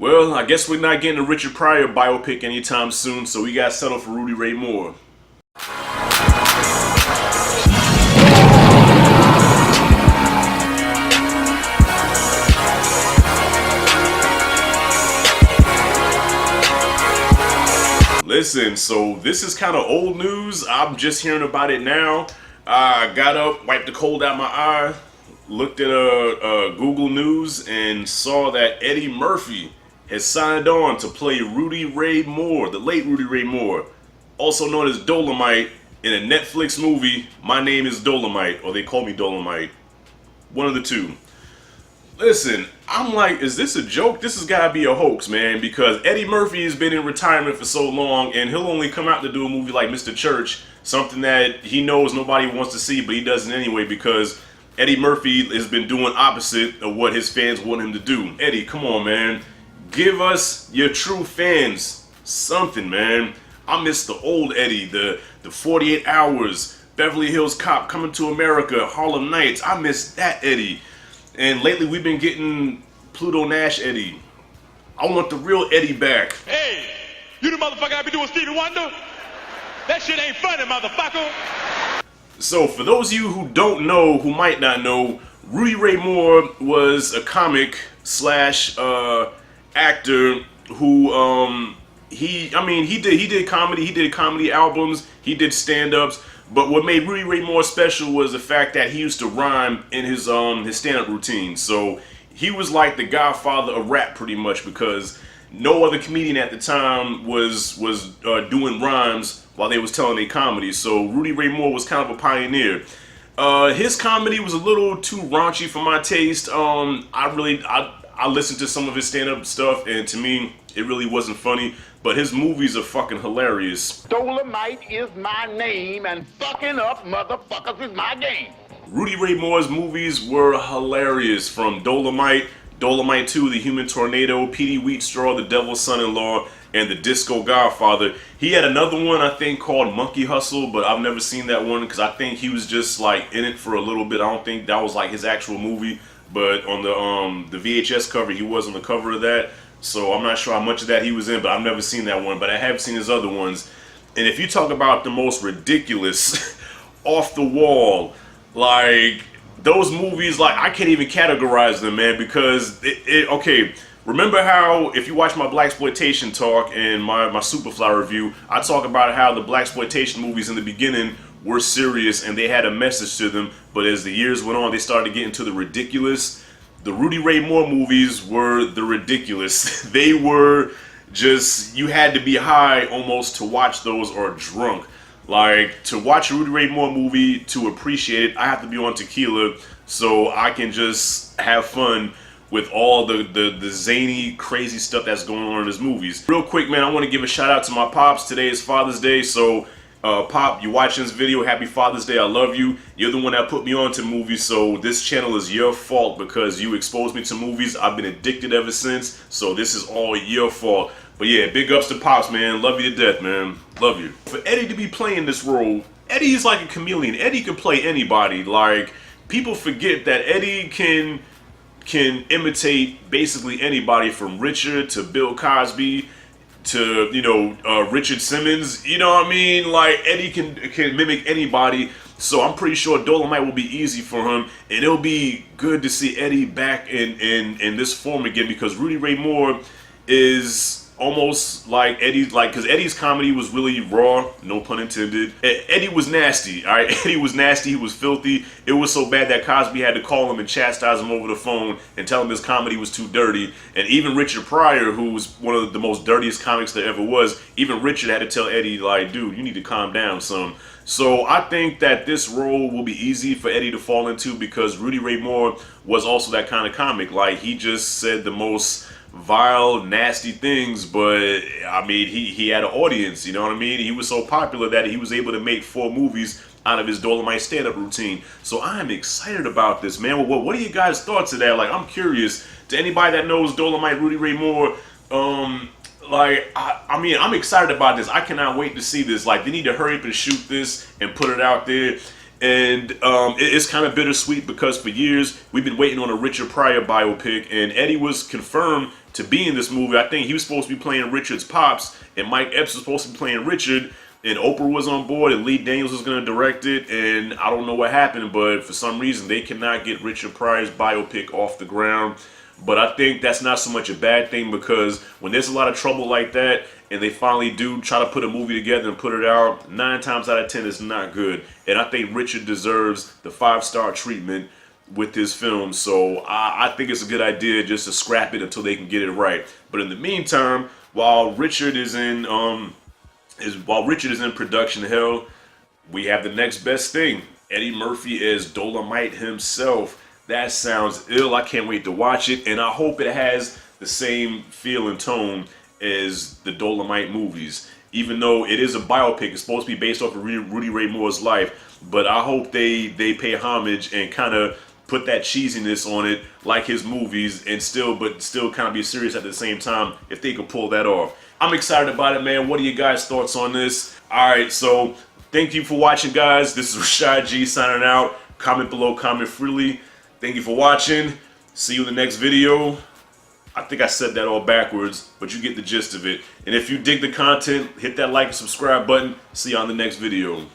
Well, I guess we're not getting a Richard Pryor biopic anytime soon, so we got settled for Rudy Ray Moore. Listen, so this is kind of old news. I'm just hearing about it now. I got up, wiped the cold out my eye, looked at Google News, and saw that Eddie Murphy has signed on to play Rudy Ray Moore, the late Rudy Ray Moore, also known as Dolomite, in a Netflix movie, My Name is Dolomite, or They Call Me Dolomite. One of the two. Listen, I'm like, is this a joke? This has got to be a hoax, man, because Eddie Murphy has been in retirement for so long, and he'll only come out to do a movie like Mr. Church, something that he knows nobody wants to see, but he does it anyway because Eddie Murphy has been doing opposite of what his fans want him to do. Eddie, come on, man. Give us your true fans something, man. I miss the old Eddie, the 48 Hours, Beverly Hills Cop, Coming to America, Harlem Nights. I miss that Eddie. And lately we've been getting Pluto Nash Eddie. I want the real Eddie back. Hey, you the motherfucker I be doing Stevie Wonder? That shit ain't funny, motherfucker. So for those of you who don't know, who might not know, Rudy Ray Moore was a comic slash actor who he did comedy, he did comedy albums, he did stand-ups, but what made Rudy Ray Moore special was the fact that he used to rhyme in his stand-up routine. So he was like the godfather of rap pretty much, because no other comedian at the time was doing rhymes while they was telling their comedy. So Rudy Ray Moore was kind of a pioneer. His comedy was a little too raunchy for my taste. I listened to some of his stand-up stuff, and to me, it really wasn't funny. But his movies are fucking hilarious. Dolomite is my name, and fucking up motherfuckers is my game. Rudy Ray Moore's movies were hilarious, from Dolomite, Dolomite 2, The Human Tornado, Petey Wheatstraw, The Devil's Son-in-Law, and The Disco Godfather. He had another one, I think, called Monkey Hustle, but I've never seen that one because I think he was just like in it for a little bit. I don't think that was like his actual movie, but on the VHS cover, he was on the cover of that. So I'm not sure how much of that he was in, but I've never seen that one. But I have seen his other ones. And if you talk about the most ridiculous, off the wall, like those movies, like I can't even categorize them, man, because okay, remember how if you watch my blaxploitation talk and my Superfly review, I talk about how the blaxploitation movies in the beginning were serious and they had a message to them, but as the years went on, they started getting to the ridiculous. The Rudy Ray Moore movies were the ridiculous. They were just, you had to be high almost to watch those, or drunk. Like, to watch a Rudy Ray Moore movie, to appreciate it, I have to be on tequila so I can just have fun with all the zany, crazy stuff that's going on in his movies. Real quick, man, I want to give a shout out to my pops. Today is Father's Day, so Pop, you watching this video, happy Father's Day, I love you. You're the one that put me on to movies, so this channel is your fault because you exposed me to movies. I've been addicted ever since, so this is all your fault. But yeah, big ups to Pops, man. Love you to death, man. Love you. For Eddie to be playing this role, Eddie is like a chameleon. Eddie can play anybody. Like, people forget that Eddie can imitate basically anybody, from Richard to Bill Cosby to, you know, Richard Simmons. You know what I mean? Like, Eddie can mimic anybody. So I'm pretty sure Dolomite will be easy for him, and it'll be good to see Eddie back in this form again, because Rudy Ray Moore is almost like Eddie's, like, because Eddie's comedy was really raw, no pun intended. Eddie was nasty, all right? Eddie was nasty, he was filthy. It was so bad that Cosby had to call him and chastise him over the phone and tell him his comedy was too dirty. And even Richard Pryor, who was one of the most dirtiest comics there ever was, even Richard had to tell Eddie, like, dude, you need to calm down some. So I think that this role will be easy for Eddie to fall into, because Rudy Ray Moore was also that kind of comic. Like, he just said the most vile, nasty things, but I mean, he had an audience, you know what I mean? He was so popular that he was able to make 4 movies out of his Dolomite stand-up routine. So I'm excited about this, man. Well, what are you guys' thoughts of that? Like, I'm curious. To anybody that knows Dolomite, Rudy Ray Moore, like, I mean, I'm excited about this. I cannot wait to see this. Like, they need to hurry up and shoot this and put it out there. And it's kind of bittersweet because for years we've been waiting on a Richard Pryor biopic, and Eddie was confirmed to be in this movie. I think he was supposed to be playing Richard's pops, and Mike Epps was supposed to be playing Richard, and Oprah was on board, and Lee Daniels was going to direct it, and I don't know what happened, but for some reason they cannot get Richard Pryor's biopic off the ground. But I think that's not so much a bad thing, because when there's a lot of trouble like that, and they finally do try to put a movie together and put it out, 9 times out of 10 it's not good. And I think Richard deserves the 5-star treatment with his film, so I think it's a good idea just to scrap it until they can get it right. But in the meantime, while Richard is in production hell, we have the next best thing. Eddie Murphy as Dolomite himself. That sounds ill. I can't wait to watch it, and I hope it has the same feel and tone as the Dolomite movies. Even though it is a biopic, it's supposed to be based off of Rudy Ray Moore's life, but I hope they pay homage and kind of put that cheesiness on it like his movies, and still kind of be serious at the same time, if they could pull that off. I'm excited about it, man. What are you guys' thoughts on this? Alright, so thank you for watching, guys. This is Rashad G signing out. Comment below, comment freely. Thank you for watching. See you in the next video. I think I said that all backwards, but you get the gist of it. And if you dig the content, hit that like and subscribe button. See you on the next video.